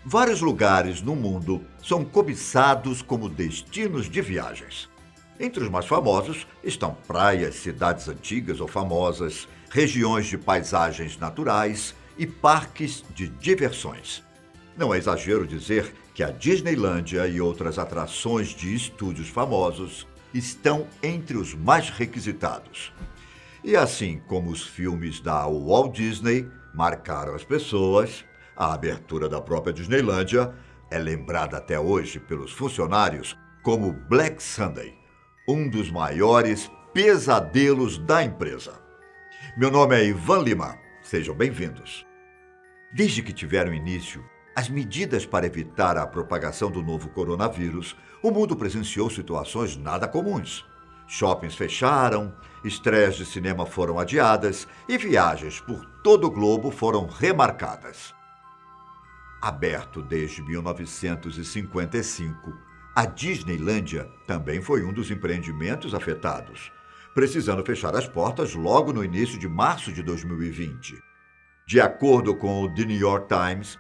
Vários lugares no mundo são cobiçados como destinos de viagens. Entre os mais famosos estão praias, cidades antigas ou famosas, regiões de paisagens naturais e parques de diversões. Não é exagero dizer que a Disneylândia e outras atrações de estúdios famosos estão entre os mais requisitados. E assim como os filmes da Walt Disney marcaram as pessoas, a abertura da própria Disneylândia é lembrada até hoje pelos funcionários como Black Sunday, um dos maiores pesadelos da empresa. Meu nome é Ivan Lima, sejam bem-vindos. Desde que tiveram início as medidas para evitar a propagação do novo coronavírus, o mundo presenciou situações nada comuns. Shoppings fecharam, estreias de cinema foram adiadas e viagens por todo o globo foram remarcadas. Aberto desde 1955, a Disneylândia também foi um dos empreendimentos afetados, precisando fechar as portas logo no início de março de 2020. De acordo com o The New York Times,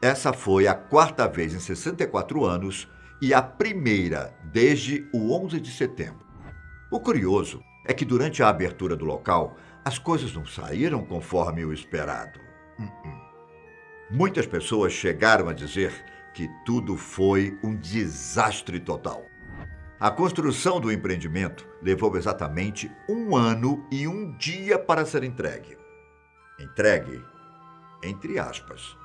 essa foi a quarta vez em 64 anos e a primeira desde o 11 de setembro. O curioso é que durante a abertura do local, as coisas não saíram conforme o esperado. Muitas pessoas chegaram a dizer que tudo foi um desastre total. A construção do empreendimento levou exatamente 1 ano e 1 dia para ser entregue. Entregue, entre aspas.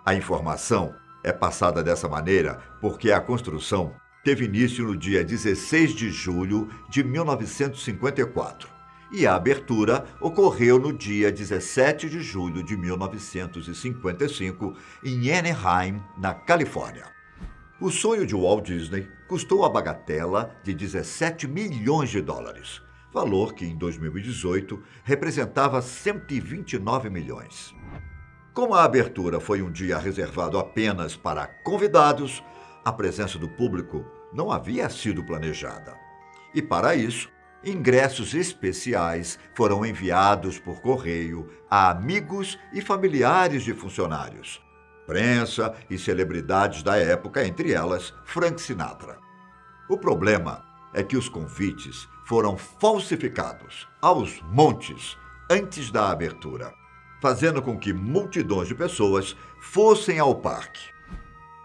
A informação é passada dessa maneira porque a construção teve início no dia 16 de julho de 1954 e a abertura ocorreu no dia 17 de julho de 1955 em Anaheim, na Califórnia. O sonho de Walt Disney custou a bagatela de 17 milhões de dólares, valor que em 2018 representava 129 milhões. Como a abertura foi um dia reservado apenas para convidados, a presença do público não havia sido planejada. E para isso, ingressos especiais foram enviados por correio a amigos e familiares de funcionários, prensa e celebridades da época, entre elas Frank Sinatra. O problema é que os convites foram falsificados aos montes antes da abertura, fazendo com que multidões de pessoas fossem ao parque.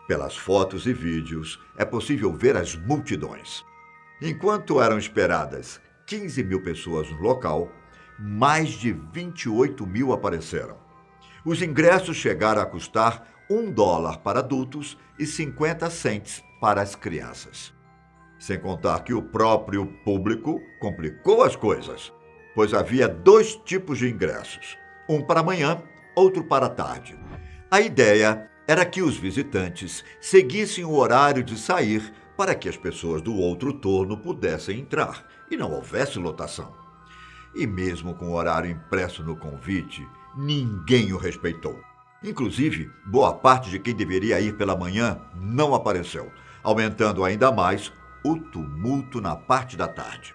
Pelas fotos e vídeos, é possível ver as multidões. Enquanto eram esperadas 15 mil pessoas no local, mais de 28 mil apareceram. Os ingressos chegaram a custar $1 para adultos e 50 cents para as crianças. Sem contar que o próprio público complicou as coisas, pois havia 2 tipos de ingressos. Um para amanhã, outro para a tarde. A ideia era que os visitantes seguissem o horário de sair para que as pessoas do outro turno pudessem entrar e não houvesse lotação. E mesmo com o horário impresso no convite, ninguém o respeitou. Inclusive, boa parte de quem deveria ir pela manhã não apareceu, aumentando ainda mais o tumulto na parte da tarde.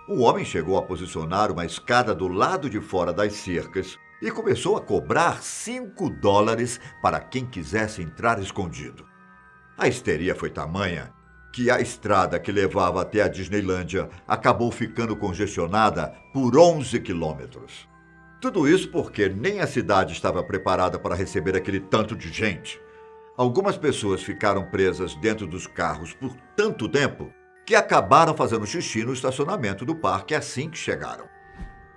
O homem chegou a posicionar uma escada do lado de fora das cercas e começou a cobrar $5 para quem quisesse entrar escondido. A histeria foi tamanha que a estrada que levava até a Disneylândia acabou ficando congestionada por 11 quilômetros. Tudo isso porque nem a cidade estava preparada para receber aquele tanto de gente. Algumas pessoas ficaram presas dentro dos carros por tanto tempo que acabaram fazendo xixi no estacionamento do parque assim que chegaram.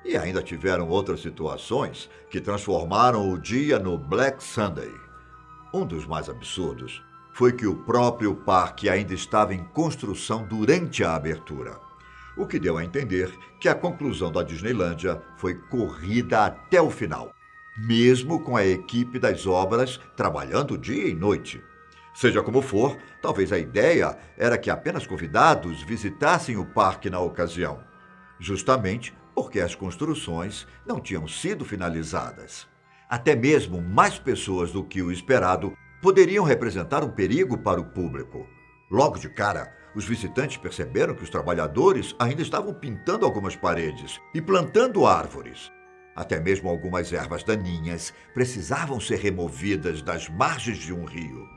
E ainda tiveram outras situações que transformaram o dia no Black Sunday. Um dos mais absurdos foi que o próprio parque ainda estava em construção durante a abertura, o que deu a entender que a conclusão da Disneylândia foi corrida até o final, mesmo com a equipe das obras trabalhando dia e noite. Seja como for, talvez a ideia era que apenas convidados visitassem o parque na ocasião, justamente porque as construções não tinham sido finalizadas. Até mesmo mais pessoas do que o esperado poderiam representar um perigo para o público. Logo de cara, os visitantes perceberam que os trabalhadores ainda estavam pintando algumas paredes e plantando árvores. Até mesmo algumas ervas daninhas precisavam ser removidas das margens de um rio.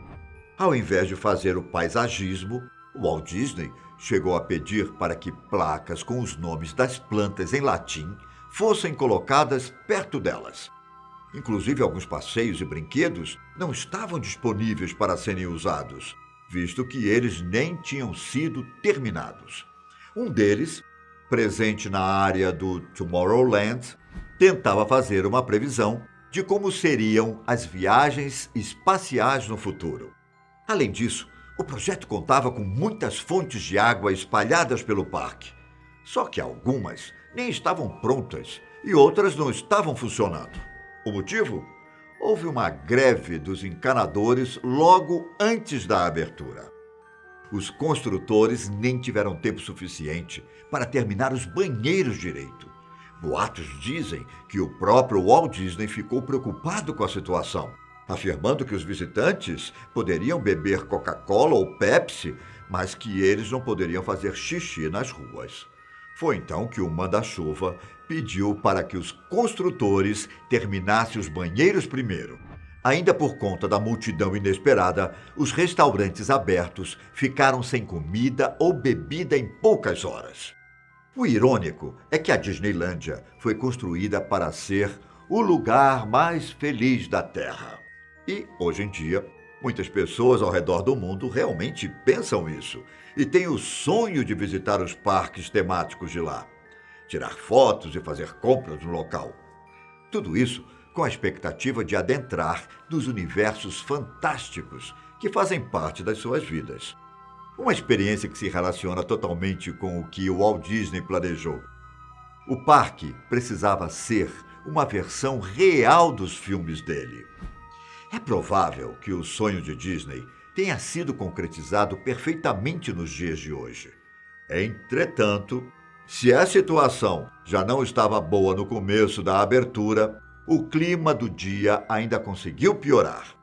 Ao invés de fazer o paisagismo, o Walt Disney chegou a pedir para que placas com os nomes das plantas em latim fossem colocadas perto delas. Inclusive, alguns passeios e brinquedos não estavam disponíveis para serem usados, visto que eles nem tinham sido terminados. Um deles, presente na área do Tomorrowland, tentava fazer uma previsão de como seriam as viagens espaciais no futuro. Além disso, o projeto contava com muitas fontes de água espalhadas pelo parque. Só que algumas nem estavam prontas e outras não estavam funcionando. O motivo? Houve uma greve dos encanadores logo antes da abertura. Os construtores nem tiveram tempo suficiente para terminar os banheiros direito. Boatos dizem que o próprio Walt Disney ficou preocupado com a situação, afirmando que os visitantes poderiam beber Coca-Cola ou Pepsi, mas que eles não poderiam fazer xixi nas ruas. Foi então que o manda-chuva pediu para que os construtores terminassem os banheiros primeiro. Ainda por conta da multidão inesperada, os restaurantes abertos ficaram sem comida ou bebida em poucas horas. O irônico é que a Disneylândia foi construída para ser o lugar mais feliz da Terra. E, hoje em dia, muitas pessoas ao redor do mundo realmente pensam isso e têm o sonho de visitar os parques temáticos de lá, tirar fotos e fazer compras no local. Tudo isso com a expectativa de adentrar nos universos fantásticos que fazem parte das suas vidas. Uma experiência que se relaciona totalmente com o que o Walt Disney planejou. O parque precisava ser uma versão real dos filmes dele. É provável que o sonho de Disney tenha sido concretizado perfeitamente nos dias de hoje. Entretanto, se a situação já não estava boa no começo da abertura, o clima do dia ainda conseguiu piorar.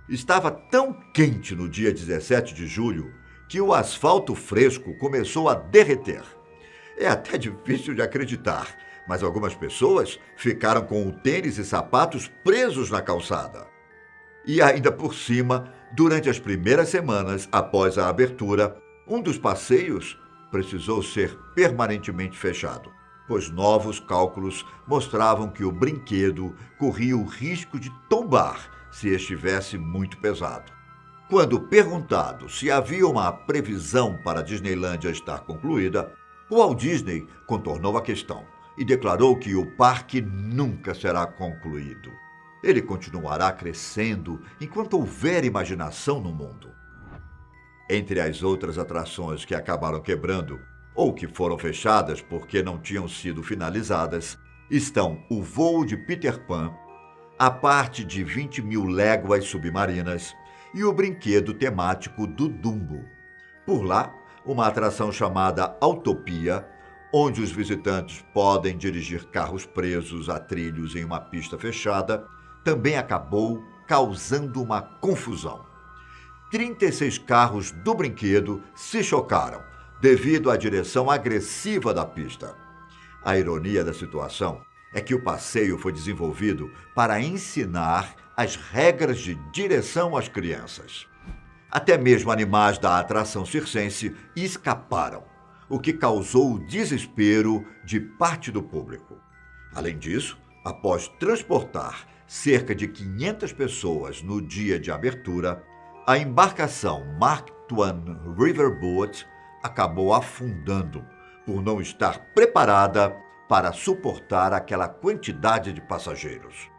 Estava tão quente no dia 17 de julho que o asfalto fresco começou a derreter. É até difícil de acreditar, mas algumas pessoas ficaram com o tênis e sapatos presos na calçada. E ainda por cima, durante as primeiras semanas após a abertura, um dos passeios precisou ser permanentemente fechado, pois novos cálculos mostravam que o brinquedo corria o risco de tombar se estivesse muito pesado. Quando perguntado se havia uma previsão para a Disneylândia estar concluída, o Walt Disney contornou a questão e declarou que o parque nunca será concluído. Ele continuará crescendo enquanto houver imaginação no mundo. Entre as outras atrações que acabaram quebrando ou que foram fechadas porque não tinham sido finalizadas, estão o voo de Peter Pan, a parte de 20.000 léguas submarinas e o brinquedo temático do Dumbo. Por lá, uma atração chamada Autopia, onde os visitantes podem dirigir carros presos a trilhos em uma pista fechada, também acabou causando uma confusão. 36 carros do brinquedo se chocaram devido à direção agressiva da pista. A ironia da situação é que o passeio foi desenvolvido para ensinar as regras de direção às crianças. Até mesmo animais da atração circense escaparam, o que causou o desespero de parte do público. Além disso, após transportar cerca de 500 pessoas no dia de abertura, a embarcação Mark Twain Riverboat acabou afundando por não estar preparada para suportar aquela quantidade de passageiros.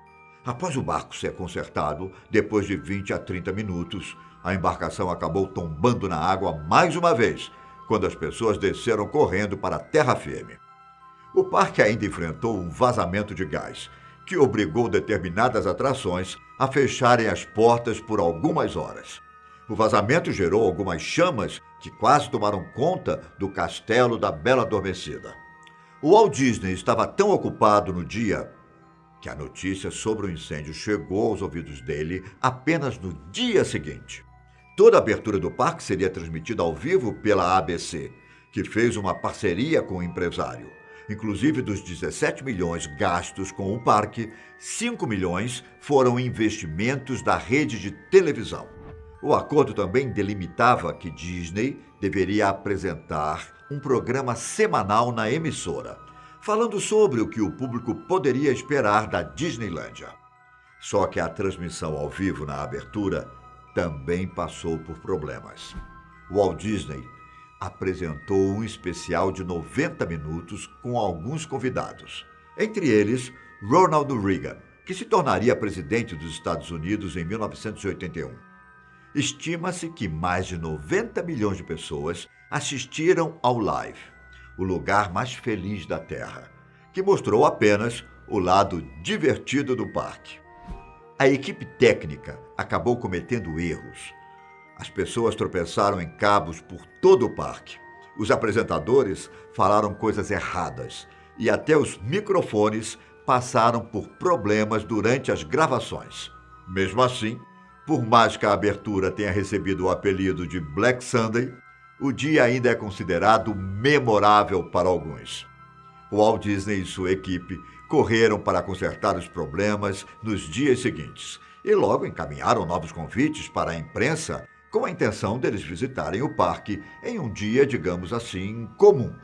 Após o barco ser consertado, depois de 20 a 30 minutos, a embarcação acabou tombando na água mais uma vez, quando as pessoas desceram correndo para a terra firme. O parque ainda enfrentou um vazamento de gás, que obrigou determinadas atrações a fecharem as portas por algumas horas. O vazamento gerou algumas chamas que quase tomaram conta do castelo da Bela Adormecida. O Walt Disney estava tão ocupado no dia que a notícia sobre o incêndio chegou aos ouvidos dele apenas no dia seguinte. Toda a abertura do parque seria transmitida ao vivo pela ABC, que fez uma parceria com o empresário, Inclusive, dos 17 milhões gastos com o parque, 5 milhões foram investimentos da rede de televisão. O acordo também delimitava que Disney deveria apresentar um programa semanal na emissora, falando sobre o que o público poderia esperar da Disneylândia. Só que a transmissão ao vivo na abertura também passou por problemas. Walt Disney apresentou um especial de 90 minutos com alguns convidados, entre eles Ronald Reagan, que se tornaria presidente dos Estados Unidos em 1981. Estima-se que mais de 90 milhões de pessoas assistiram ao live, o lugar mais feliz da Terra, que mostrou apenas o lado divertido do parque. A equipe técnica acabou cometendo erros. As pessoas tropeçaram em cabos por todo o parque. Os apresentadores falaram coisas erradas e até os microfones passaram por problemas durante as gravações. Mesmo assim, por mais que a abertura tenha recebido o apelido de Black Sunday, o dia ainda é considerado memorável para alguns. Walt Disney e sua equipe correram para consertar os problemas nos dias seguintes e logo encaminharam novos convites para a imprensa com a intenção deles visitarem o parque em um dia, digamos assim, comum.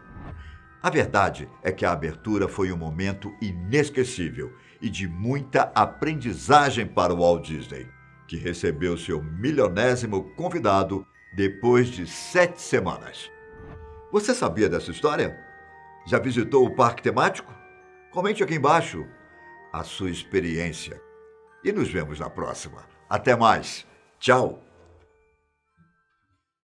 A verdade é que a abertura foi um momento inesquecível e de muita aprendizagem para o Walt Disney, que recebeu seu milionésimo convidado depois de 7 semanas. Você sabia dessa história? Já visitou o parque temático? Comente aqui embaixo a sua experiência. E nos vemos na próxima. Até mais. Tchau!